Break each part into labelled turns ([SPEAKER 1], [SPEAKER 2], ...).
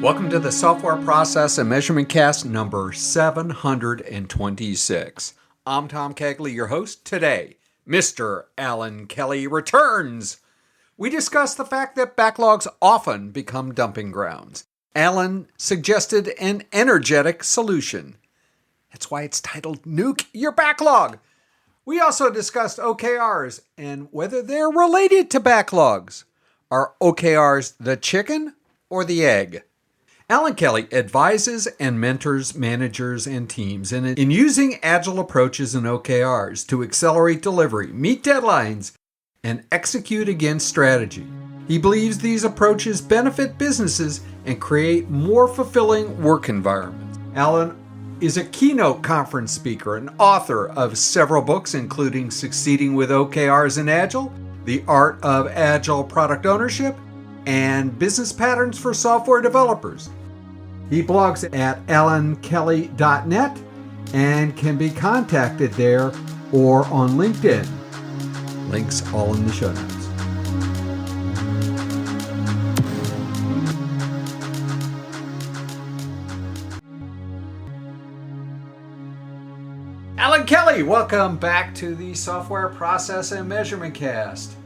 [SPEAKER 1] Welcome to the Software Process and Measurement Cast number 726. I'm Tom Kegley, your host. Today, Mr. Allan Kelly returns. We discuss the fact that backlogs often become dumping grounds. Allan suggested an energetic solution. That's why it's titled Nuke Your Backlog. We also discussed OKRs and whether they're related to backlogs. Are OKRs the chicken or the egg? Allan Kelly advises and mentors managers and teams in using agile approaches and OKRs to accelerate delivery, meet deadlines, and execute against strategy. He believes these approaches benefit businesses and create more fulfilling work environments. Allan is a keynote conference speaker and author of several books, including Succeeding with OKRs in Agile, The Art of Agile Product Ownership, and Business Patterns for Software Developers. He blogs at allankelly.net and can be contacted there or on LinkedIn. Links all in the show notes. Allan Kelly, welcome back to the Software Process and Measurement Cast.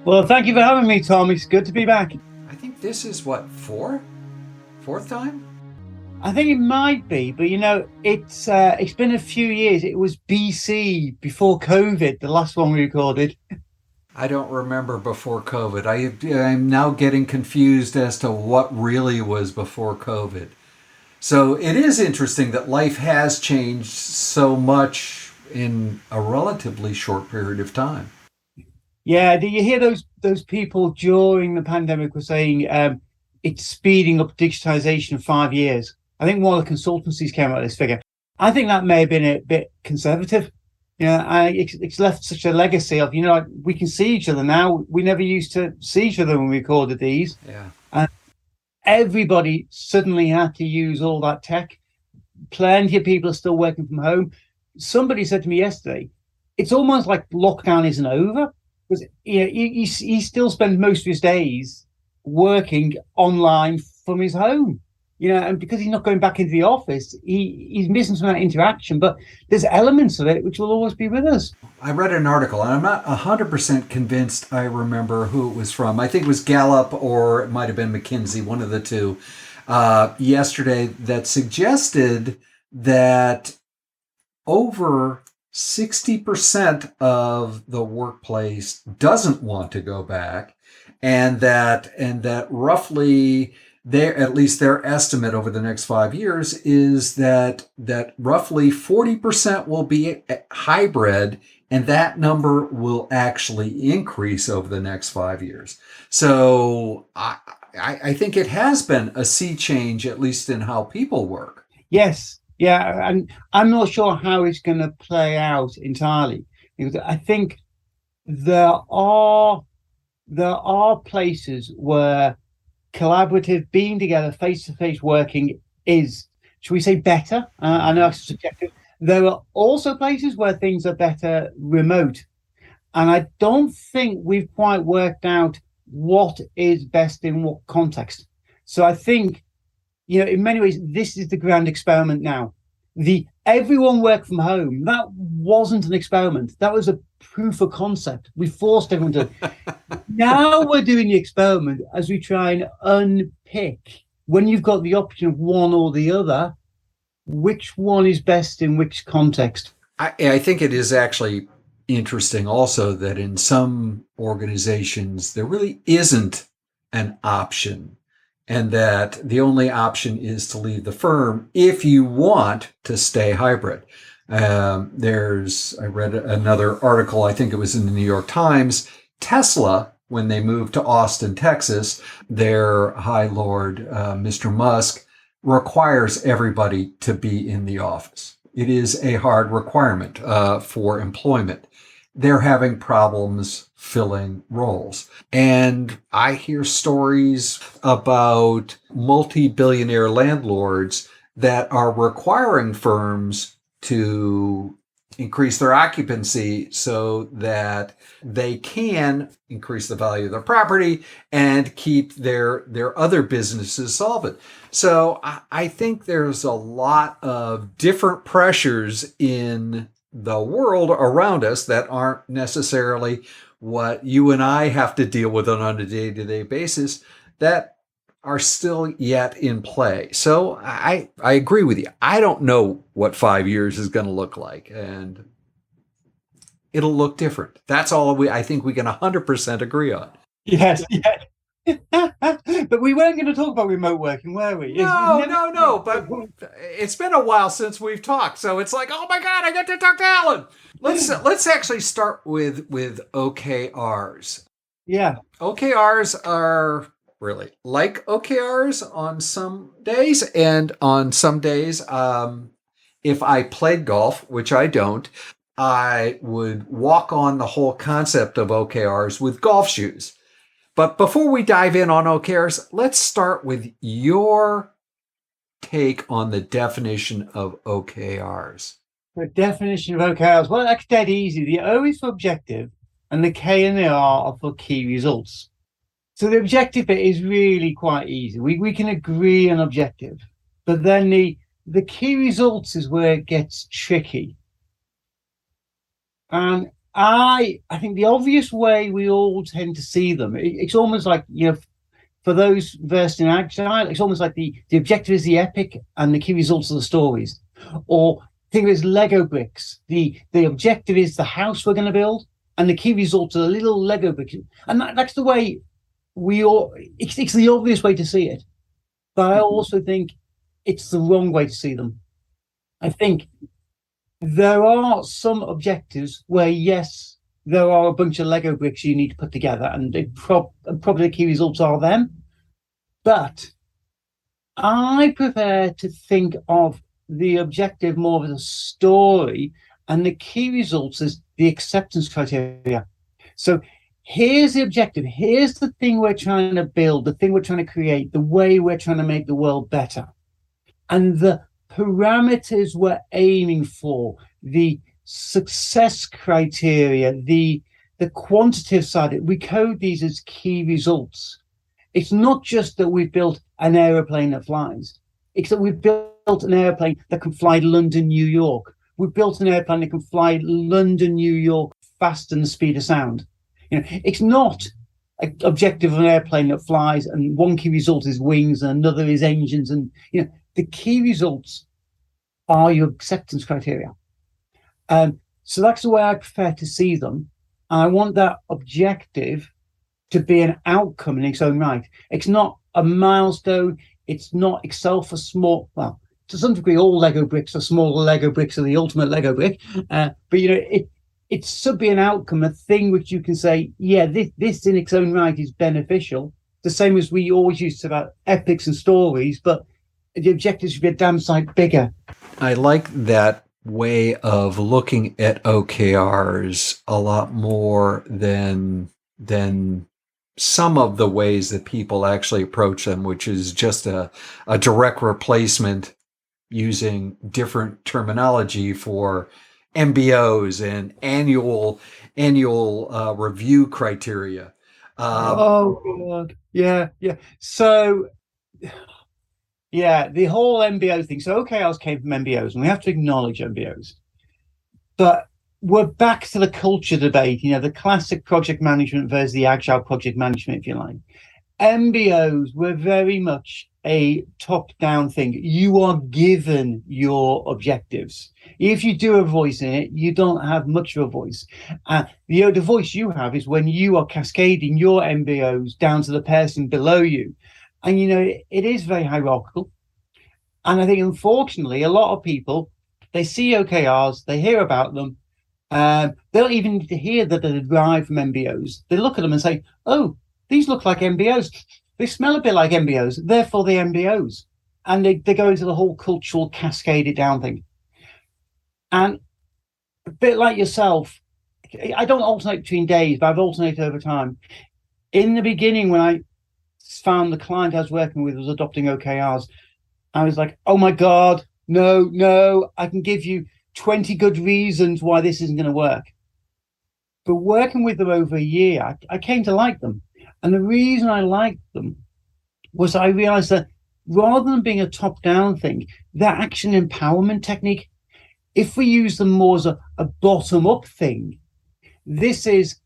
[SPEAKER 2] Well, thank you for having me, Tom. It's good to be back.
[SPEAKER 1] I think this is fourth time?
[SPEAKER 2] I think it might be, but it's been a few years. It was BC, before COVID, the last one we recorded.
[SPEAKER 1] I don't remember before COVID. I'm now getting confused as to what really was before COVID. So it is interesting that life has changed so much in a relatively short period of time.
[SPEAKER 2] Yeah, did you hear those people during the pandemic were saying it's speeding up digitization in 5 years? I think one of the consultancies came out with this figure. I think that may have been a bit conservative. It's left such a legacy of, we can see each other now. We never used to see each other when we recorded these.
[SPEAKER 1] Yeah.
[SPEAKER 2] And everybody suddenly had to use all that tech. Plenty of people are still working from home. Somebody said to me yesterday, it's almost like lockdown isn't over. Because he still spends most of his days working online from his home, and because he's not going back into the office, he's missing some of that interaction. But there's elements of it which will always be with us.
[SPEAKER 1] I read an article, and I'm not 100% convinced I remember who it was from. I think it was Gallup or it might have been McKinsey, one of the two, yesterday, that suggested that over 60% of the workplace doesn't want to go back, and that roughly at least their estimate over the next 5 years is that roughly 40% will be hybrid, and that number will actually increase over the next 5 years. So I think it has been a sea change, at least in how people work.
[SPEAKER 2] Yes. Yeah, and I'm not sure how it's going to play out entirely, because I think there are places where collaborative, being together, face-to-face working is, should we say, better? I know it's subjective. There are also places where things are better remote, and I don't think we've quite worked out what is best in what context. So I think, in many ways, this is the grand experiment now. Everyone work from home, that wasn't an experiment. That was a proof of concept. We forced everyone to. Now we're doing the experiment as we try and unpick, when you've got the option of one or the other, which one is best in which context.
[SPEAKER 1] I think it is actually interesting also that in some organizations, there really isn't an option, and that the only option is to leave the firm if you want to stay hybrid. I read another article, I think it was in the New York Times. Tesla, when they moved to Austin, Texas, their high lord, Mr. Musk, requires everybody to be in the office. It is a hard requirement for employment. They're having problems filling roles. And I hear stories about multi-billionaire landlords that are requiring firms to increase their occupancy so that they can increase the value of their property and keep their other businesses solvent. So I think there's a lot of different pressures in the world around us that aren't necessarily what you and I have to deal with on a day-to-day basis that are still yet in play. So I agree with you. I don't know what 5 years is going to look like, and it'll look different. That's all I think we can 100% agree on.
[SPEAKER 2] Yes, yes. But we weren't going to talk about remote working, were we?
[SPEAKER 1] No. But it's been a while since we've talked, so it's like, oh my God, I get to talk to Allan. Let's actually start with OKRs.
[SPEAKER 2] Yeah.
[SPEAKER 1] OKRs are really like OKRs on some days, and on some days, if I played golf, which I don't, I would walk on the whole concept of OKRs with golf shoes. But before we dive in on OKRs, let's start with your take on the definition of OKRs.
[SPEAKER 2] The definition of OKRs, well, that's dead easy. The O is for objective, and the K and the R are for key results. So the objective bit is really quite easy. We can agree on objective, but then the key results is where it gets tricky. And I think the obvious way we all tend to see them, it's almost like, for those versed in Agile, it's almost like the objective is the epic and the key results are the stories. Or think of it as Lego bricks. The objective is the house we're going to build, and the key results are the little Lego bricks. And that's the way it's the obvious way to see it. But I also think it's the wrong way to see them. I think there are some objectives where, yes, there are a bunch of Lego bricks you need to put together, and probably the key results are them. But I prefer to think of the objective more as a story, and the key results as the acceptance criteria. So here's the objective. Here's the thing we're trying to build, the thing we're trying to create, the way we're trying to make the world better. And the parameters we're aiming for, the success criteria, the quantitative side, we code these as key results. It's not just that we've built an aeroplane that flies. It's that we've built an airplane that can fly London, New York. We've built an airplane that can fly London, New York faster than the speed of sound. It's not an objective of an airplane that flies and one key result is wings and another is engines. And, the key results are your acceptance criteria. So that's the way I prefer to see them. I want that objective to be an outcome in its own right. It's not a milestone. It's not itself a small, well, to some degree, all Lego bricks are smaller Lego bricks are the ultimate Lego brick. But, it should be an outcome, a thing which you can say, yeah, this in its own right is beneficial. The same as we always used to about epics and stories, but the objective should be a damn sight bigger.
[SPEAKER 1] I like that way of looking at OKRs a lot more than some of the ways that people actually approach them, which is just a direct replacement using different terminology for MBOs and annual review criteria.
[SPEAKER 2] Oh God, yeah. So, yeah, the whole MBO thing. So OKRs came from MBOs, and we have to acknowledge MBOs. But we're back to the culture debate. The classic project management versus the agile project management, if you like. MBOs were very much a top-down thing. You are given your objectives. If you do have a voice in it, you don't have much of a voice. The voice you have is when you are cascading your MBOs down to the person below you. And, it is very hierarchical. And I think, unfortunately, a lot of people, they see OKRs, they hear about them. They don't even need to hear that they're derived from MBOs. They look at them and say, oh, these look like MBOs. They smell a bit like MBOs, therefore they're MBOs. And they go into the whole cultural cascaded down thing. And a bit like yourself, I don't alternate between days, but I've alternated over time. In the beginning, when I found the client I was working with was adopting OKRs, I was like, oh my God, no, I can give you 20 good reasons why this isn't going to work. But working with them over a year, I came to like them. And the reason I liked them was I realized that rather than being a top-down thing, they're actually an empowerment technique. If we use them more as a bottom-up thing, this is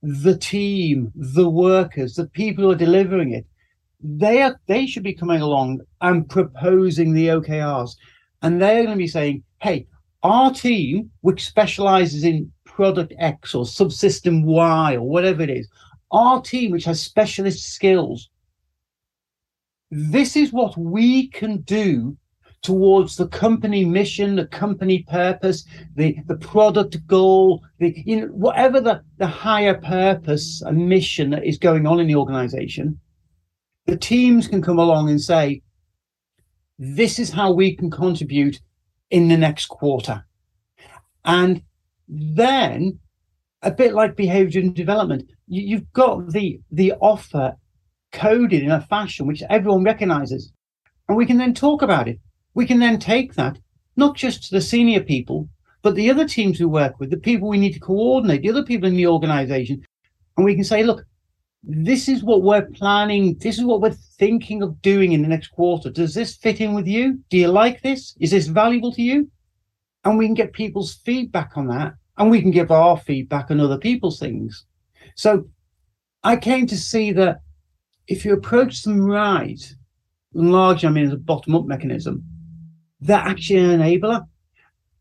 [SPEAKER 2] the team, the workers, the people who are delivering it. They should be coming along and proposing the OKRs. And they're going to be saying, hey, our team, which specializes in product X or subsystem Y or whatever it is, our team, which has specialist skills, this is what we can do towards the company mission, the company purpose, the product goal, whatever the higher purpose and mission that is going on in the organization. The teams can come along and say, this is how we can contribute in the next quarter. And then, a bit like behavior and development, you've got the offer coded in a fashion which everyone recognizes. And we can then talk about it. We can then take that, not just to the senior people, but the other teams we work with, the people we need to coordinate, the other people in the organization. And we can say, look, this is what we're planning. This is what we're thinking of doing in the next quarter. Does this fit in with you? Do you like this? Is this valuable to you? And we can get people's feedback on that. And we can give our feedback on other people's things. So I came to see that if you approach them right, largely, I mean, as a bottom-up mechanism, they're actually an enabler.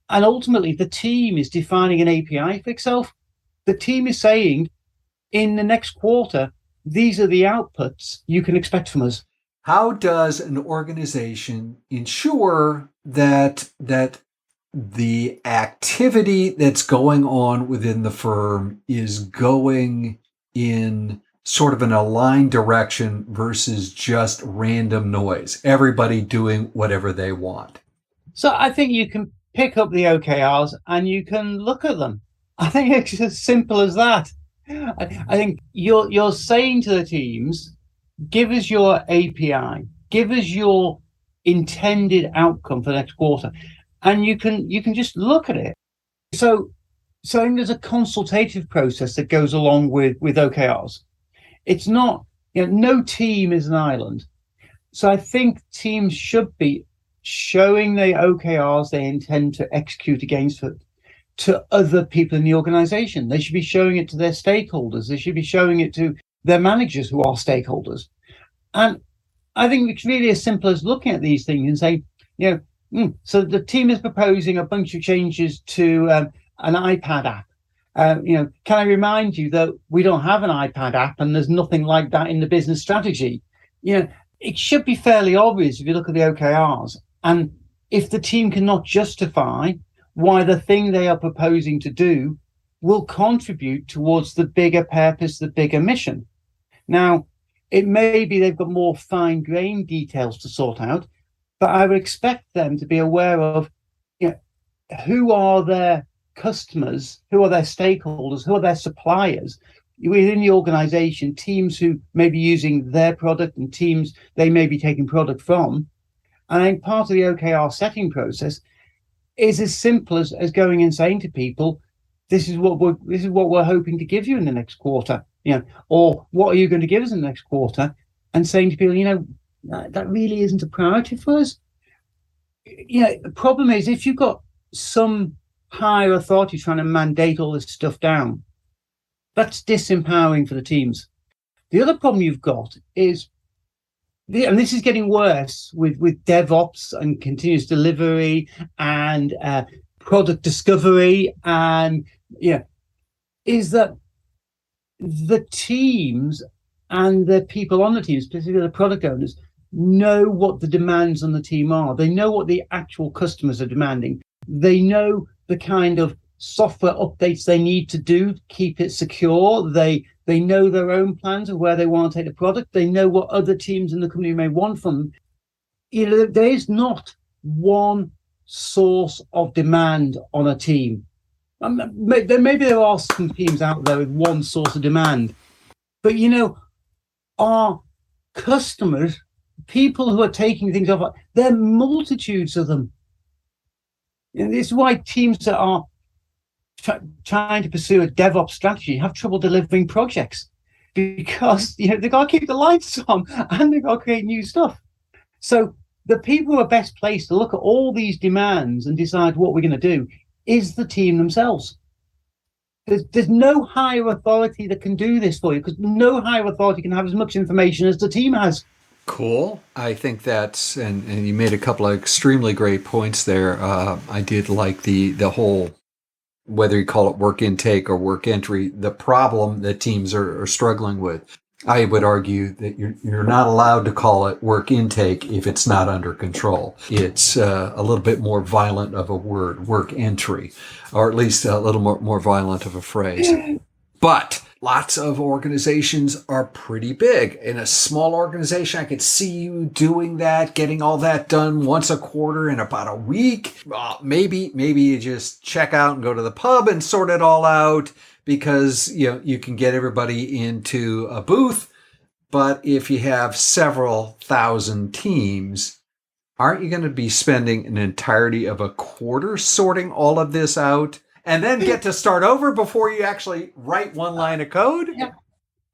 [SPEAKER 2] And ultimately, the team is defining an API for itself. The team is saying, in the next quarter, these are the outputs you can expect from us.
[SPEAKER 1] How does an organization ensure that the activity that's going on within the firm is going in sort of an aligned direction versus just random noise, everybody doing whatever they want?
[SPEAKER 2] So I think you can pick up the OKRs and you can look at them. I think it's as simple as that. I think you're saying to the teams, give us your API, give us your intended outcome for the next quarter, and you can just look at it. So there's a consultative process that goes along with OKRs. It's not, no team is an island. So I think teams should be showing the OKRs they intend to execute against it to other people in the organization. They should be showing it to their stakeholders. They should be showing it to their managers who are stakeholders. And I think it's really as simple as looking at these things and saying, so the team is proposing a bunch of changes to an iPad app. Can I remind you that we don't have an iPad app and there's nothing like that in the business strategy? It should be fairly obvious if you look at the OKRs. And if the team cannot justify why the thing they are proposing to do will contribute towards the bigger purpose, the bigger mission. Now, it may be they've got more fine-grained details to sort out, but I would expect them to be aware of who are their customers, who are their stakeholders, who are their suppliers within the organization, teams who may be using their product and teams they may be taking product from. And I think part of the OKR setting process is as simple as going and saying to people, this is what we're hoping to give you in the next quarter, or what are you going to give us in the next quarter? And saying to people, that really isn't a priority for us. The problem is if you've got some higher authority trying to mandate all this stuff down, that's disempowering for the teams. The other problem you've got is, and this is getting worse with DevOps and continuous delivery and product discovery, and is that the teams and the people on the teams, specifically the product owners, know what the demands on the team are. They know what the actual customers are demanding. They know the kind of software updates they need to do to keep it secure. They know their own plans of where they want to take the product. They know what other teams in the company may want from them. There is not one source of demand on a team. Maybe there are some teams out there with one source of demand, but our customers, people who are taking things off, there are multitudes of them. And this is why teams that are trying to pursue a DevOps strategy have trouble delivering projects, because they've got to keep the lights on and they've got to create new stuff. So the people who are best placed to look at all these demands and decide what we're going to do is the team themselves. There's no higher authority that can do this for you, because no higher authority can have as much information as the team has.
[SPEAKER 1] Cool. I think that's, and you made a couple of extremely great points there. I did like the whole, whether you call it work intake or work entry, the problem that teams are struggling with. I would argue that you're not allowed to call it work intake if it's not under control. It's a little bit more violent of a word, work entry, or at least a little more violent of a phrase. But lots of organizations are pretty big. In a small organization, I could see you doing that, getting all that done once a quarter in about a week. Maybe you just check out and go to the pub and sort it all out, because you can get everybody into a booth. But if you have several thousand teams, aren't you going to be spending an entirety of a quarter sorting all of this out, and then get to start over before you actually write one line of code?
[SPEAKER 2] Yeah,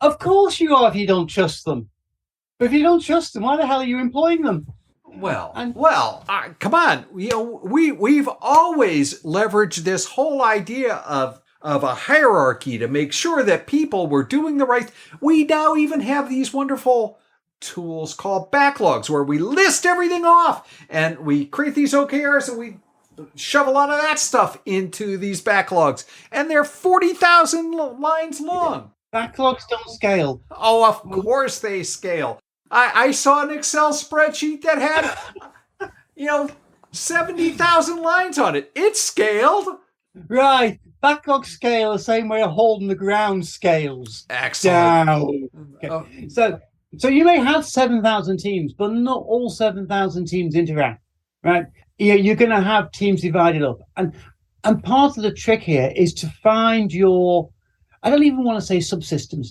[SPEAKER 2] of course you are, if you don't trust them. But if you don't trust them, why the hell are you employing them?
[SPEAKER 1] Come on. We've always leveraged this whole idea of a hierarchy to make sure that people were doing the right. We now even have these wonderful tools called backlogs, where we list everything off and we create these OKRs and we shove a lot of that stuff into these backlogs. And they're 40,000 lines long.
[SPEAKER 2] Backlogs don't scale.
[SPEAKER 1] Oh, of course they scale. I saw an Excel spreadsheet that had, 70,000 lines on it. It scaled.
[SPEAKER 2] Right. Backlog scale the same way a hole in the ground scales.
[SPEAKER 1] Excellent.
[SPEAKER 2] Down. Okay. So you may have 7,000 teams, but not all 7,000 teams interact, right? You're going to have teams divided up. And part of the trick here is to find I don't even want to say subsystems.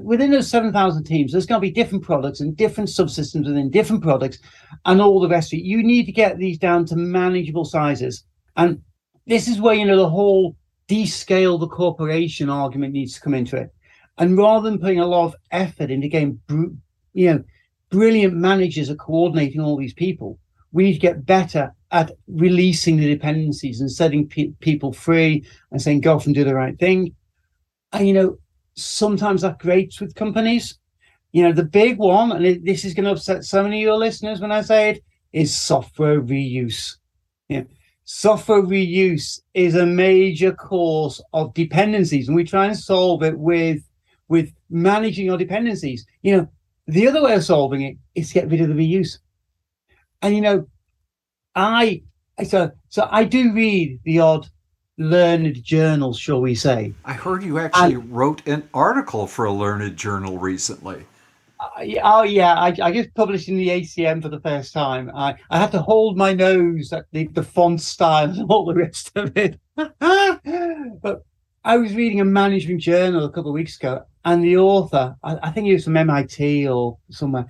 [SPEAKER 2] Within those 7,000 teams, there's going to be different products and different subsystems within different products and all the rest of it. You need to get these down to manageable sizes. And this is where, the whole descale the corporation argument needs to come into it. And rather than putting a lot of effort into getting, brilliant managers are coordinating all these people, we need to get better at releasing the dependencies and setting people free and saying, go off and do the right thing. And, sometimes that grates with companies. The big one, and this is going to upset so many of your listeners when I say it, is software reuse. Software reuse is a major cause of dependencies, and we try and solve it with managing our dependencies. The other way of solving it is to get rid of the reuse. And I do read the odd learned journal, shall we say.
[SPEAKER 1] I heard you actually wrote an article for a learned journal recently.
[SPEAKER 2] I just published in the ACM for the first time. I had to hold my nose at the font style and all the rest of it. But I was reading a management journal a couple of weeks ago, and the author, I think he was from MIT or somewhere,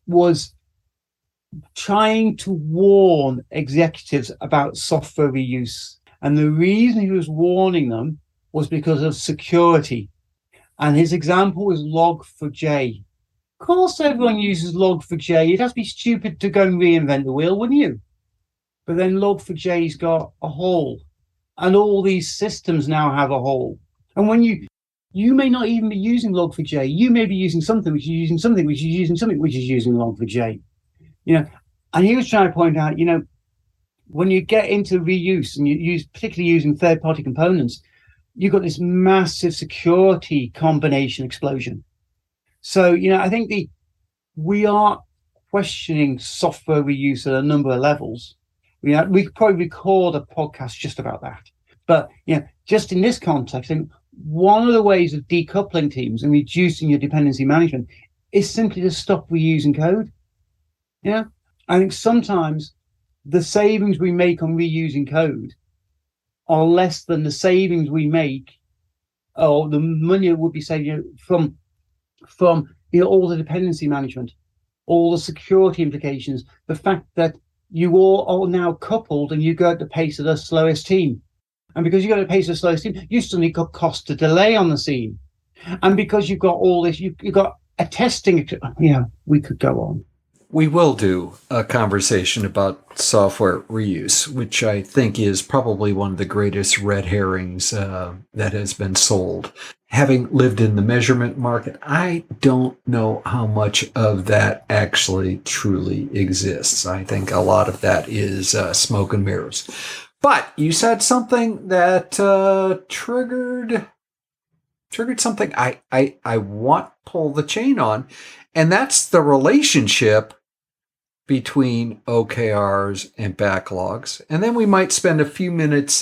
[SPEAKER 2] was trying to warn executives about software reuse. And the reason he was warning them was because of security. And his example was Log4j. Of course, everyone uses Log4j. You'd have to be stupid to go and reinvent the wheel, wouldn't you? But then Log4j's got a hole, and all these systems now have a hole. And when you may not even be using Log4j, you may be using something which is using something which is using something which is using Log4j. And he was trying to point out, when you get into reuse and you use, particularly using third-party components, you've got this massive security combination explosion. So, I think we are questioning software reuse at a number of levels. We could probably record a podcast just about that. But, just in this context, and one of the ways of decoupling teams and reducing your dependency management is simply to stop reusing code. I think sometimes the savings we make on reusing code are less than the savings we make, or the money would be saved from all the dependency management, all the security implications, the fact that you all are now coupled and you go at the pace of the slowest team. And because you go at the pace of the slowest team, you suddenly got cost to delay on the scene. And because you've got all this, you've got a testing, we could go on.
[SPEAKER 1] We will do a conversation about software reuse, which I think is probably one of the greatest red herrings that has been sold. Having lived in the measurement market, I don't know how much of that actually truly exists. I think a lot of that is smoke and mirrors. But you said something that triggered something I want to pull the chain on, and that's the relationship between OKRs and backlogs. And then we might spend a few minutes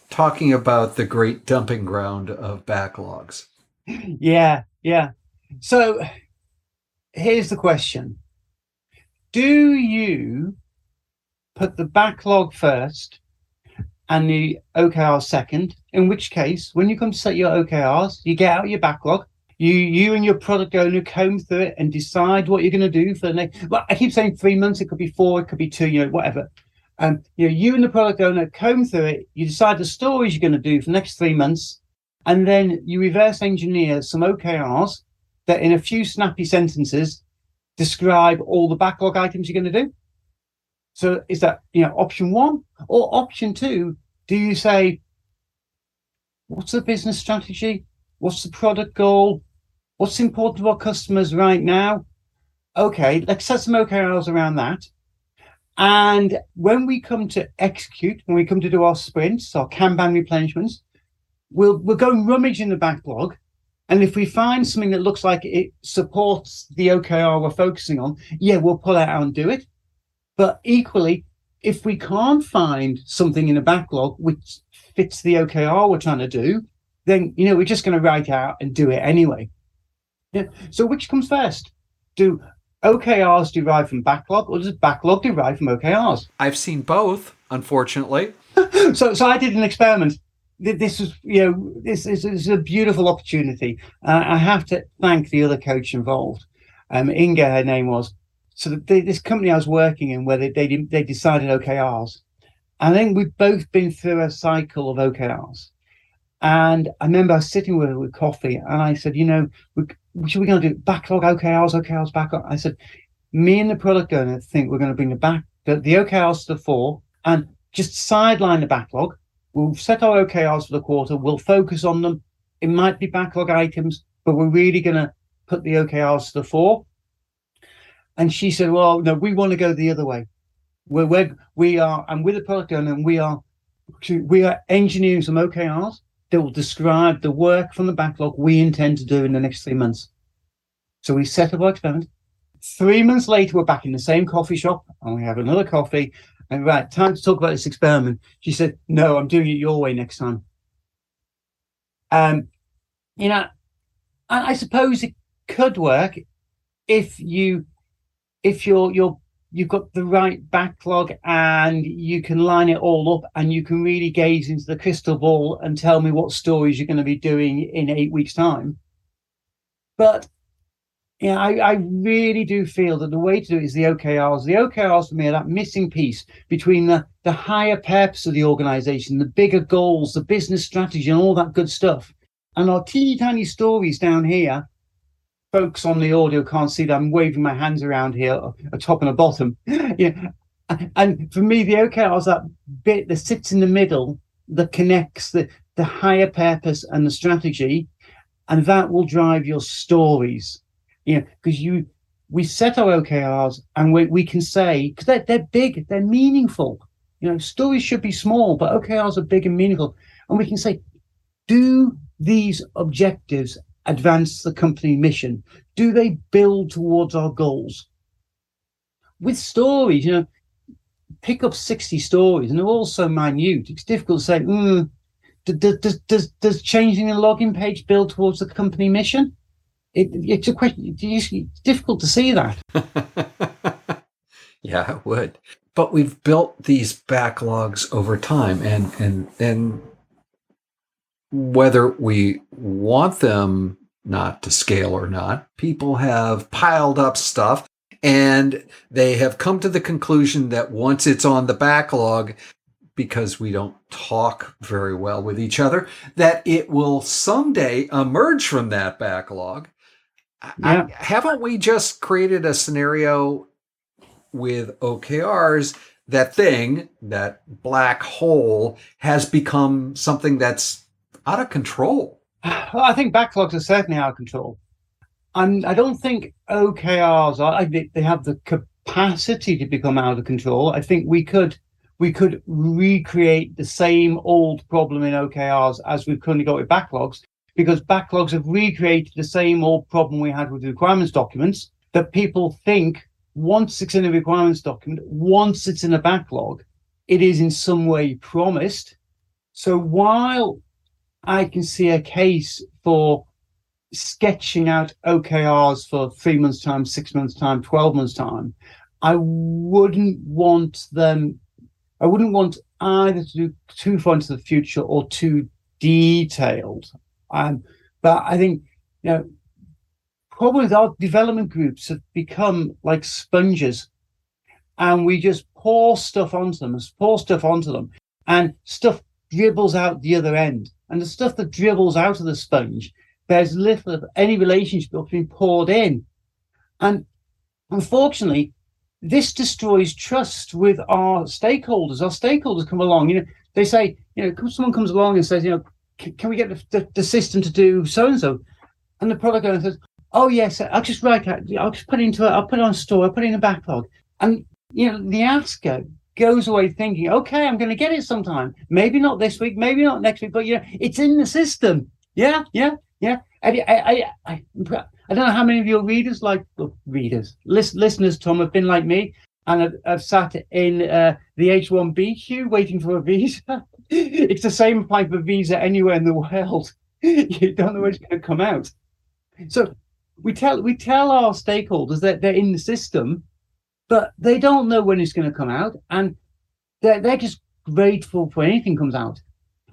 [SPEAKER 1] talking about the great dumping ground of backlogs.
[SPEAKER 2] Yeah. So here's the question. Do you put the backlog first and the OKR second? In which case, when you come to set your OKRs, you get out your backlog. You and your product owner comb through it and decide what you're going to do for the next. Well, I keep saying 3 months. It could be 4. It could be 2. Whatever. You and the product owner comb through it. You decide the stories you're going to do for the next 3 months, and then you reverse engineer some OKRs that, in a few snappy sentences, describe all the backlog items you're going to do. So, is that option 1 or option 2? Do you say, what's the business strategy? What's the product goal? What's important to our customers right now? Okay, let's set some OKRs around that. And when we come to execute, when we come to do our sprints, our Kanban replenishments, we'll go and rummage in the backlog. And if we find something that looks like it supports the OKR we're focusing on, we'll pull it out and do it. But equally, if we can't find something in a backlog which fits the OKR we're trying to do, then we're just going to write out and do it anyway. So which comes first? Do OKRs derive from backlog, or does backlog derive from OKRs?
[SPEAKER 1] I've seen both, unfortunately.
[SPEAKER 2] So I did an experiment. This was, this is a beautiful opportunity. I have to thank the other coach involved. Inga, her name was. So this company I was working in, where they decided OKRs. I think we've both been through a cycle of OKRs. And I remember I was sitting with her with coffee, and I said, should we going to do backlog, OKRs, backlog? I said, me and the product owner think we're going to bring the OKRs to the fore and just sideline the backlog. We'll set our OKRs for the quarter. We'll focus on them. It might be backlog items, but we're really going to put the OKRs to the fore. And she said, well, no, we want to go the other way. We are, and with the product owner, and we are engineering some OKRs that will describe the work from the backlog we intend to do in the next 3 months. So we set up our experiment. 3 months later, we're back in the same coffee shop, and we have another coffee. And right, time to talk about this experiment. She said, no, I'm doing it your way next time. I suppose it could work if you've got the right backlog and you can line it all up and you can really gaze into the crystal ball and tell me what stories you're going to be doing in 8 weeks' time. But I really do feel that the way to do it is the OKRs. The OKRs for me are that missing piece between the higher purpose of the organization, the bigger goals, the business strategy, and all that good stuff. And our teeny tiny stories down here, folks on the audio can't see that I'm waving my hands around here, a top and a bottom. And for me, the OKR is that bit that sits in the middle, that connects the higher purpose and the strategy, and that will drive your stories. Because we set our OKRs and we can say, because they're big, they're meaningful. Stories should be small, but OKRs are big and meaningful. And we can say, do these objectives advance the company mission? Do they build towards our goals? With stories, pick up 60 stories, and they're all so minute. It's difficult to say, does changing the login page build towards the company mission? It's a question. It's difficult to see that.
[SPEAKER 1] Yeah, it would. But we've built these backlogs over time, and whether we want them not to scale or not, people have piled up stuff. And they have come to the conclusion that once it's on the backlog, because we don't talk very well with each other, that it will someday emerge from that backlog.
[SPEAKER 2] Yeah.
[SPEAKER 1] Haven't we just created a scenario with OKRs? That thing, that black hole, has become something that's out of control.
[SPEAKER 2] Well, I think backlogs are certainly out of control. And I don't think OKRs are. They have the capacity to become out of control. I think we could recreate the same old problem in OKRs as we've currently got with backlogs, because backlogs have recreated the same old problem we had with requirements documents, that people think once it's in a requirements document, once it's in a backlog, it is in some way promised. So while I can see a case for sketching out OKRs for 3 months' time, 6 months' time, 12 months' time, I wouldn't want either to do too far into the future or too detailed. But I think, probably our development groups have become like sponges, and we just pour stuff onto them, and stuff dribbles out the other end. And the stuff that dribbles out of the sponge, there's little of any relationship being poured in. And unfortunately, this destroys trust with our stakeholders. Our stakeholders come along, they say, someone comes along and says, can we get the system to do so-and-so? And the product owner says, oh yes, I'll just write that. I'll just put it on store, I'll put it in a backlog. And, the asker goes away thinking, okay, I'm going to get it sometime. Maybe not this week, maybe not next week, but it's in the system. Yeah. I don't know how many of your listeners, Tom, have been like me and have sat in the H1B queue waiting for a visa. It's the same type of visa anywhere in the world. You don't know when it's going to come out. So we tell our stakeholders that they're in the system, but they don't know when it's going to come out, and they're just grateful for anything comes out.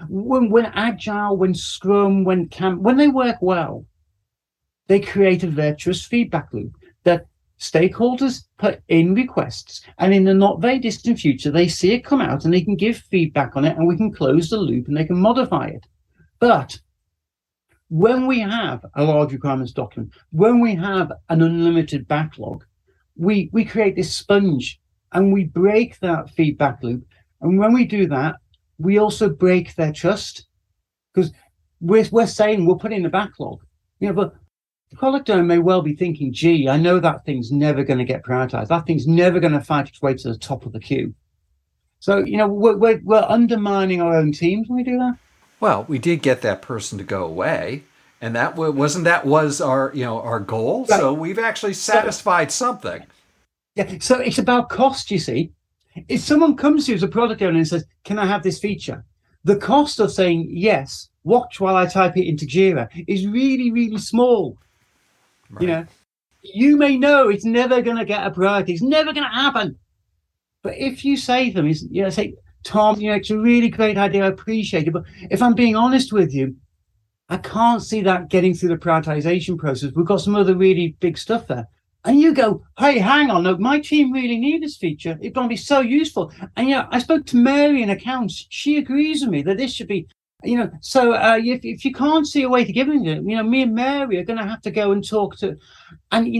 [SPEAKER 2] When Agile, when Scrum, when they work well, they create a virtuous feedback loop that stakeholders put in requests, and in the not very distant future, they see it come out and they can give feedback on it, and we can close the loop and they can modify it. But when we have a large requirements document, when we have an unlimited backlog, we create this sponge and we break that feedback loop. And when we do that, we also break their trust, because we're saying we'll put in a backlog, but the product owner may well be thinking, gee, I know that thing's never going to get prioritized. That thing's never going to fight its way to the top of the queue. So, we're undermining our own teams when we do that.
[SPEAKER 1] Well, we did get that person to go away, and that was our goal. Right. So we've actually satisfied something.
[SPEAKER 2] Yeah. So it's about cost, you see. If someone comes to you as a product owner and says, can I have this feature? The cost of saying yes, watch while I type it into Jira, is really, really small. Right. You may know it's never going to get a priority. It's never going to happen. But if you say to them, say, Tom, it's a really great idea. I appreciate it. But if I'm being honest with you, I can't see that getting through the prioritization process. We've got some other really big stuff there. And you go, hey, hang on, look, my team really need this feature. It's going to be so useful. And, I spoke to Mary in accounts. She agrees with me that this should be, so if you can't see a way to give it, me and Mary are going to have to go and talk to, and,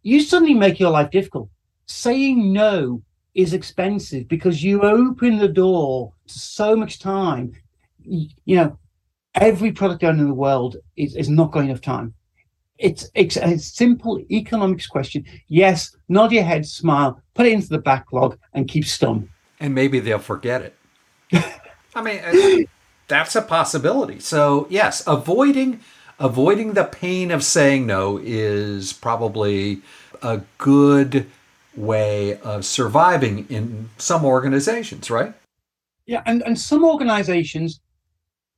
[SPEAKER 2] you suddenly make your life difficult. Saying no is expensive because you open the door to so much time. Every product owner in the world is not got enough time. It's a simple economics question. Yes, nod your head, smile, put it into the backlog, and keep stum.
[SPEAKER 1] And maybe they'll forget it. I mean, that's a possibility. So yes, avoiding the pain of saying no is probably a good way of surviving in some organizations, right?
[SPEAKER 2] Yeah, and some organizations,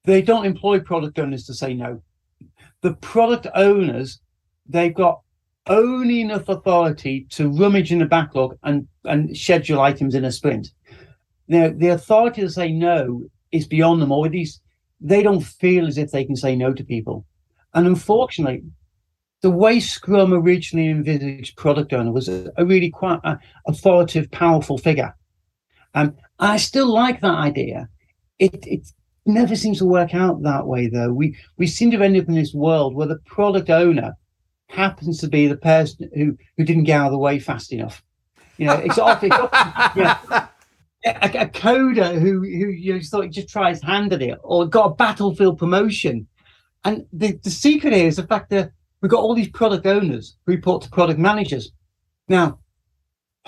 [SPEAKER 2] they don't employ product owners to say no. The product owners, they've got only enough authority to rummage in the backlog and schedule items in a sprint. Now, the authority to say no is beyond them, or they don't feel as if they can say no to people. And unfortunately, the way Scrum originally envisaged product owner was a really quite authoritative, powerful figure. I still like that idea. It never seems to work out that way, though. We seem to end up in this world where the product owner happens to be the person who didn't get out of the way fast enough. It's often a coder who thought he just tried his hand at it, or got a battlefield promotion. And the secret here is the fact that we've got all these product owners who report to product managers. Now,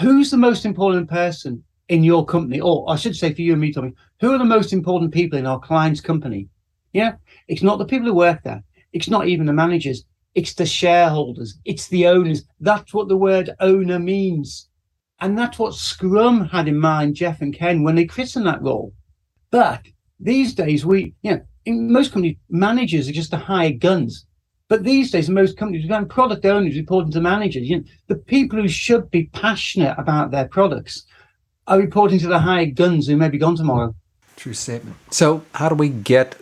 [SPEAKER 2] who's the most important person in your company? Or I should say for you and me, Tommy, who are the most important people in our client's company? Yeah, it's not the people who work there. It's not even the managers. It's the shareholders. It's the owners. That's what the word owner means. And that's what Scrum had in mind, Jeff and Ken, when they christened that role. But these days, in most companies, managers are just the hired guns. But these days, in most companies, we've got product owners reporting to managers. The people who should be passionate about their products are reporting to the hired guns who may be gone tomorrow.
[SPEAKER 1] True statement. So how do we get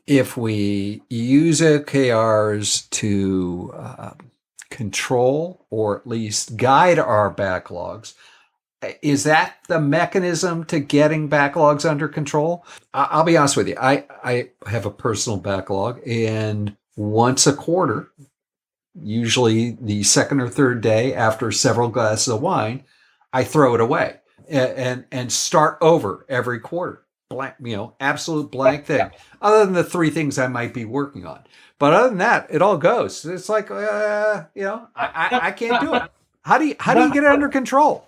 [SPEAKER 1] if we use OKRs to control or at least guide our backlogs, is that the mechanism to getting backlogs under control? I'll be honest with you. I have a personal backlog, and once a quarter, usually the second or third day after several glasses of wine, I throw it away and start over every quarter. Blank, absolute blank thing. Other than the 3 things I might be working on. But other than that, it all goes. It's like, I can't do it. How do you get it under control?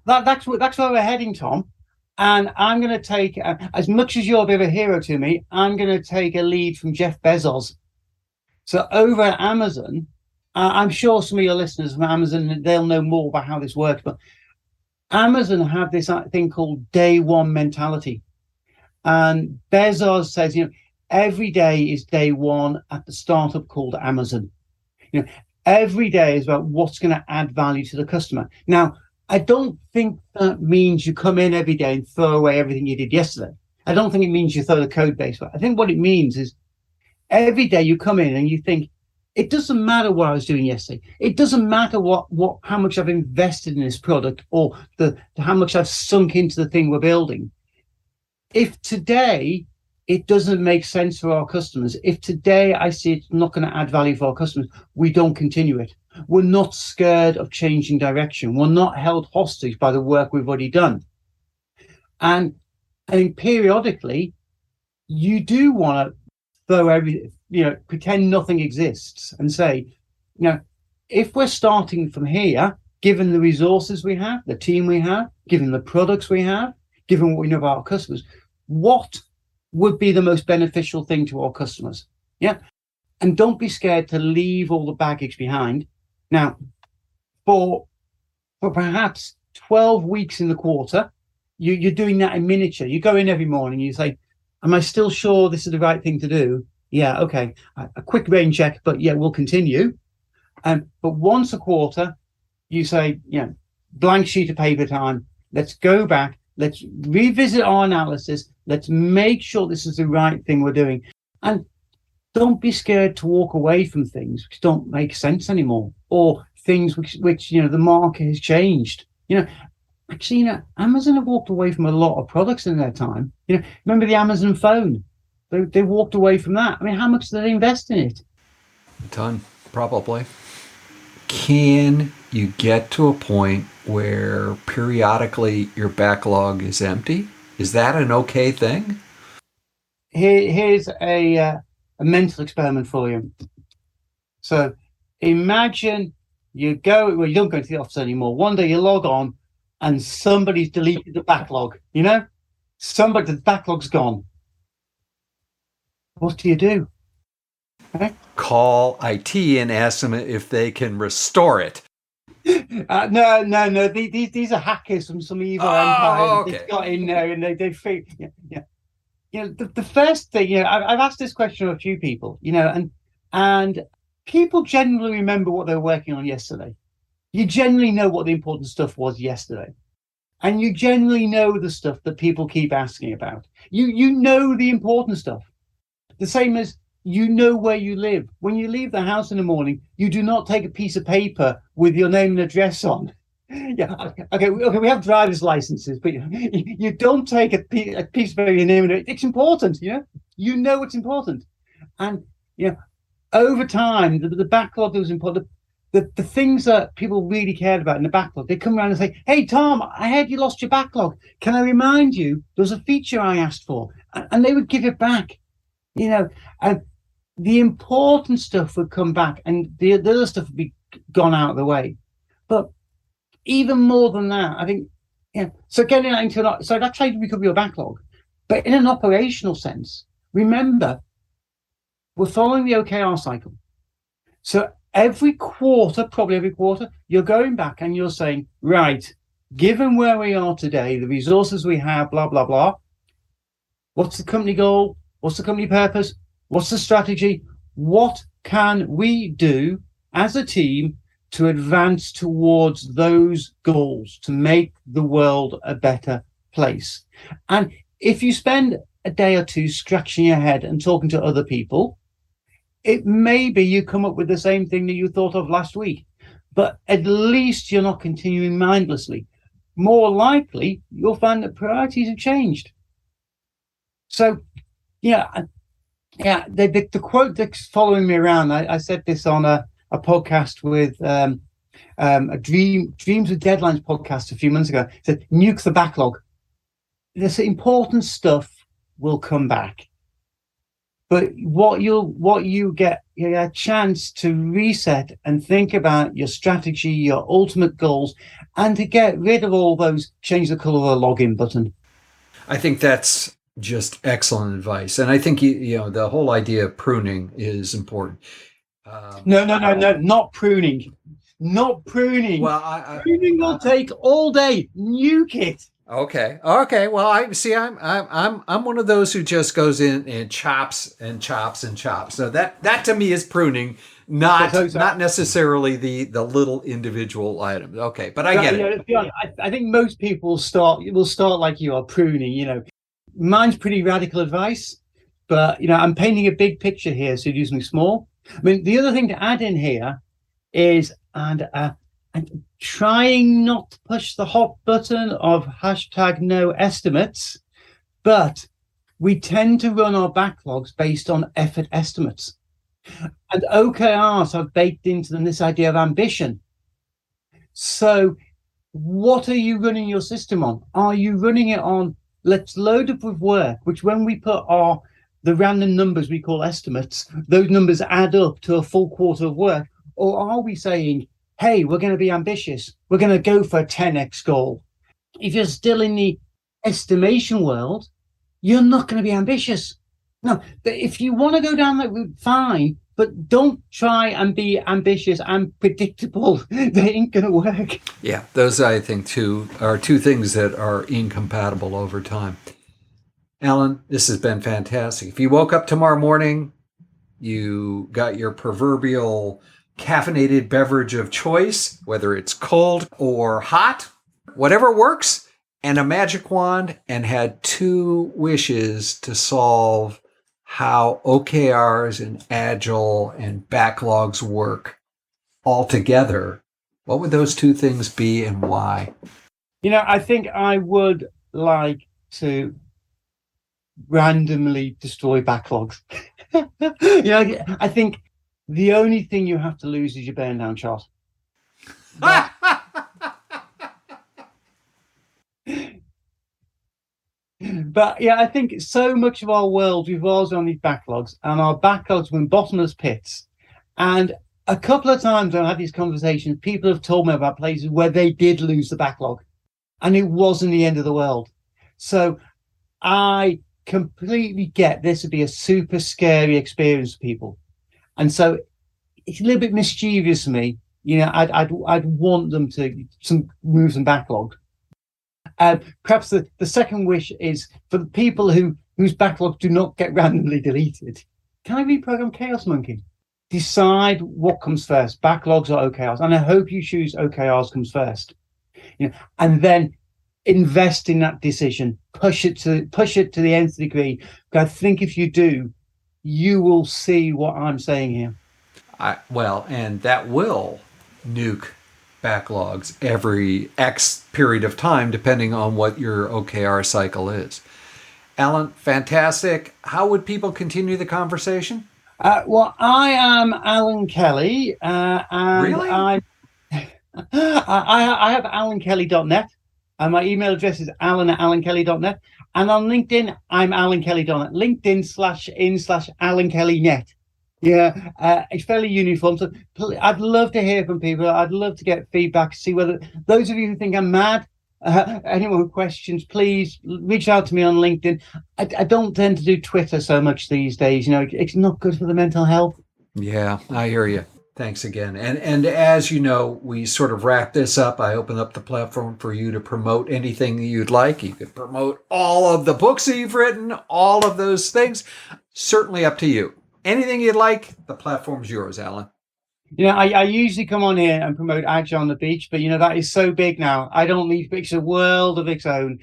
[SPEAKER 2] That's where we're heading, Tom. And I'm going to take, as much as you're a bit of a hero to me, I'm going to take a lead from Jeff Bezos. So over at Amazon, I'm sure some of your listeners from Amazon, they'll know more about how this works. But Amazon have this thing called day one mentality. And Bezos says, every day is day one at the startup called Amazon. Every day is about what's going to add value to the customer. Now, I don't think that means you come in every day and throw away everything you did yesterday. I don't think it means you throw the code base away. I think what it means is every day you come in and you think, it doesn't matter what I was doing yesterday. It doesn't matter how much I've invested in this product or how much I've sunk into the thing we're building. If today it doesn't make sense for our customers, if today I see it's not going to add value for our customers, we don't continue it. We're not scared of changing direction. We're not held hostage by the work we've already done. And I think periodically, you do want to throw everything, pretend nothing exists and say, if we're starting from here, given the resources we have, the team we have, given the products we have, given what we know about our customers, what would be the most beneficial thing to our customers? Yeah. And don't be scared to leave all the baggage behind. Now, for perhaps 12 weeks in the quarter, you're doing that in miniature. You go in every morning, you say, am I still sure this is the right thing to do? Yeah, okay. A quick rain check, but yeah, we'll continue. But once a quarter, you say, blank sheet of paper time. Let's go back. Let's revisit our analysis. Let's make sure this is the right thing we're doing. And don't be scared to walk away from things which don't make sense anymore, or things which the market has changed. Actually, Amazon have walked away from a lot of products in their time. Remember the Amazon phone? They walked away from that. I mean, how much did they invest in it?
[SPEAKER 1] A ton, probably. Can you get to a point where periodically your backlog is empty? Is that an okay thing?
[SPEAKER 2] Here's a mental experiment for you. So imagine you don't go into the office anymore. One day you log on and somebody's deleted the backlog. The backlog's gone. What do you do? Okay.
[SPEAKER 1] Call IT and ask them if they can restore it.
[SPEAKER 2] No. These are hackers from some evil empire.
[SPEAKER 1] Okay.
[SPEAKER 2] They've got in there and they fake. Yeah. The first thing, I've asked this question to a few people, and people generally remember what they were working on yesterday. You generally know what the important stuff was yesterday. And you generally know the stuff that people keep asking about. You know the important stuff. The same as you know where you live. When you leave the house in the morning, you do not take a piece of paper with your name and address on. Yeah, okay. We have driver's licenses, but you don't take a piece of paper with your name and address. It's important, You know it's important, and over time, the backlog that was important. The things that people really cared about in the backlog, they come around and say, "Hey, Tom, I heard you lost your backlog. Can I remind you? There's a feature I asked for," and they would give it back. And the important stuff would come back, and the other stuff would be gone out of the way. But even more than that, I think, so getting that so that's how you recover your backlog. But in an operational sense, remember, we're following the OKR cycle. So probably every quarter, you're going back and you're saying, right, given where we are today, the resources we have, blah, blah, blah, what's the company goal? What's the company purpose? What's the strategy? What can we do as a team to advance towards those goals, to make the world a better place? And if you spend a day or two scratching your head and talking to other people, it may be you come up with the same thing that you thought of last week, but at least you're not continuing mindlessly. More likely, you'll find that priorities have changed. So, the quote that's following me around, I said this on a podcast with a Dreams with Deadlines podcast a few months ago. It said, nuke the backlog. This important stuff will come back. But what you get a chance to reset and think about your strategy, your ultimate goals, and to get rid of all those change the color of the login button.
[SPEAKER 1] I think that's just excellent advice. And I think, the whole idea of pruning is important.
[SPEAKER 2] No, not pruning. Not pruning.
[SPEAKER 1] Well,
[SPEAKER 2] pruning will take all day. Nuke it.
[SPEAKER 1] Okay. Well, I'm one of those who just goes in and chops and chops and chops. So that to me is pruning, not necessarily the little individual items. Okay, but I get it.
[SPEAKER 2] I think most people will start like you are pruning. Mine's pretty radical advice, but I'm painting a big picture here, so do something small. I mean, the other thing to add in here is and trying not to push the hot button of #no estimates, but we tend to run our backlogs based on effort estimates. And OKRs have baked into them this idea of ambition. So what are you running your system on? Are you running it on, let's load up with work, which when we put the random numbers we call estimates, those numbers add up to a full quarter of work? Or are we saying, hey, we're going to be ambitious. We're going to go for a 10x goal. If you're still in the estimation world, you're not going to be ambitious. No, if you want to go down that route, fine, but don't try and be ambitious and predictable. They ain't going to work.
[SPEAKER 1] Yeah, those I think are two things that are incompatible over time. Allan, this has been fantastic. If you woke up tomorrow morning, you got your proverbial caffeinated beverage of choice, whether it's cold or hot, whatever works, and a magic wand, and had 2 wishes to solve how OKRs and Agile and backlogs work all together, what would those 2 things be and why?
[SPEAKER 2] I think I would like to randomly destroy backlogs. I think the only thing you have to lose is your burn down chart. But I think so much of our world revolves on these backlogs, and our backlogs were in bottomless pits. And a couple of times when I had these conversations, people have told me about places where they did lose the backlog, and it wasn't the end of the world. So I completely get this would be a super scary experience for people. And so it's a little bit mischievous for me. I'd want them to move some backlog. Perhaps the second wish is for the people whose backlogs do not get randomly deleted. Can I reprogram Chaos Monkey? Decide what comes first, backlogs or OKRs. And I hope you choose OKRs comes first. And then invest in that decision. Push it to the nth degree. Because I think if you do, you will see what I'm saying here.
[SPEAKER 1] And that will nuke backlogs every X period of time, depending on what your OKR cycle is. Allan, fantastic. How would people continue the conversation?
[SPEAKER 2] Well, I am Allan Kelly, and
[SPEAKER 1] Really?
[SPEAKER 2] I have allankelly.net, and my email address is allan@allankelly.net. And on LinkedIn, I'm Allan Kelly.net. LinkedIn/in/AllanKellyNet. Yeah, it's fairly uniform. So I'd love to hear from people. I'd love to get feedback, see whether those of you who think I'm mad, anyone with questions, please reach out to me on LinkedIn. I don't tend to do Twitter so much these days. It's not good for the mental health.
[SPEAKER 1] Yeah, I hear you. Thanks again. And as you know, we sort of wrap this up. I open up the platform for you to promote anything that you'd like. You could promote all of the books that you've written, all of those things. Certainly up to you. Anything you'd like, the platform's yours, Allan.
[SPEAKER 2] I usually come on here and promote Agile on the Beach, but that is so big now. I don't need it's a world of its own.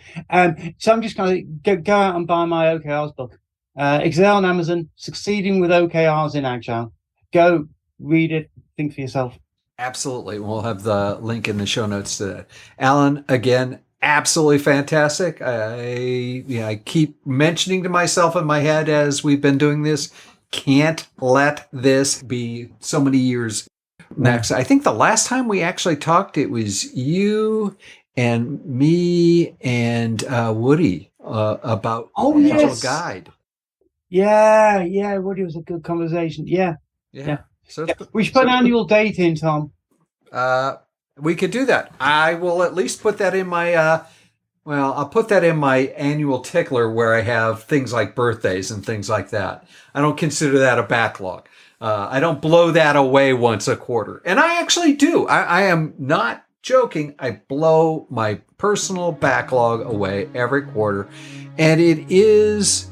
[SPEAKER 2] So I'm just going to go out and buy my OKRs book. It's there on Amazon, Succeeding with OKRs in Agile. Go read it, think for yourself.
[SPEAKER 1] Absolutely. We'll have the link in the show notes to that. Allan, again, absolutely fantastic. I keep mentioning to myself in my head as we've been doing this, can't let this be so many years next. I think the last time we actually talked, it was you and me and Woody about Agile Guide.
[SPEAKER 2] Yeah, Woody was a good conversation. Yeah. So we should put an annual date in, Tom.
[SPEAKER 1] We could do that. I will at least put that in my I'll put that in my annual tickler where I have things like birthdays and things like that. I don't consider that a backlog. I don't blow that away once a quarter. And I actually do. I am not joking. I blow my personal backlog away every quarter. And it is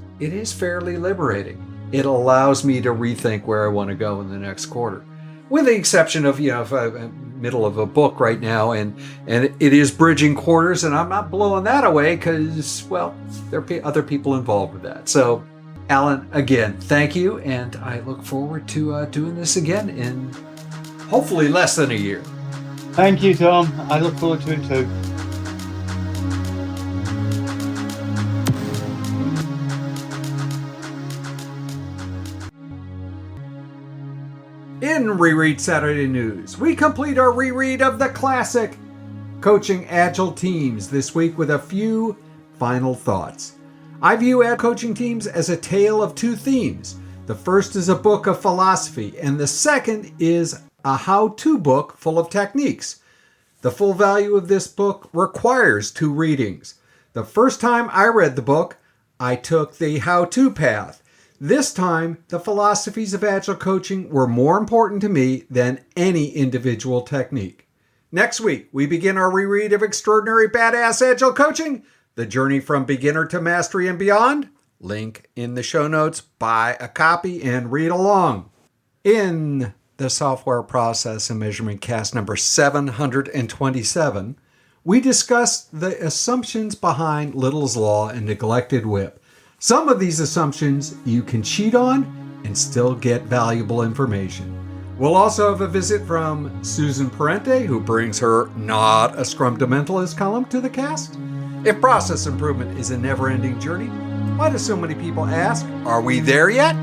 [SPEAKER 1] fairly liberating. It allows me to rethink where I want to go in the next quarter. With the exception of, if I'm middle of a book right now and it is bridging quarters, and I'm not blowing that away because, there are other people involved with that. So, Allan, again, thank you. And I look forward to doing this again in hopefully less than a year.
[SPEAKER 2] Thank you, Tom. I look forward to it too.
[SPEAKER 1] In Reread Saturday News, we complete our reread of the classic Coaching Agile Teams this week with a few final thoughts. I view Coaching Teams as a tale of two themes. The first is a book of philosophy, and the second is a how-to book full of techniques. The full value of this book requires 2 readings. The first time I read the book, I took the how-to path. This time, the philosophies of Agile coaching were more important to me than any individual technique. Next week, we begin our reread of Extraordinary Badass Agile Coaching, The Journey from Beginner to Mastery and Beyond. Link in the show notes. Buy a copy and read along. In the Software Process and Measurement Cast number 727, we discuss the assumptions behind Little's Law and Neglected Whip. Some of these assumptions you can cheat on and still get valuable information. We'll also have a visit from Susan Parente, who brings her Not a Scrumdimentalist column to the cast. If process improvement is a never-ending journey, why do so many people ask, are we there yet?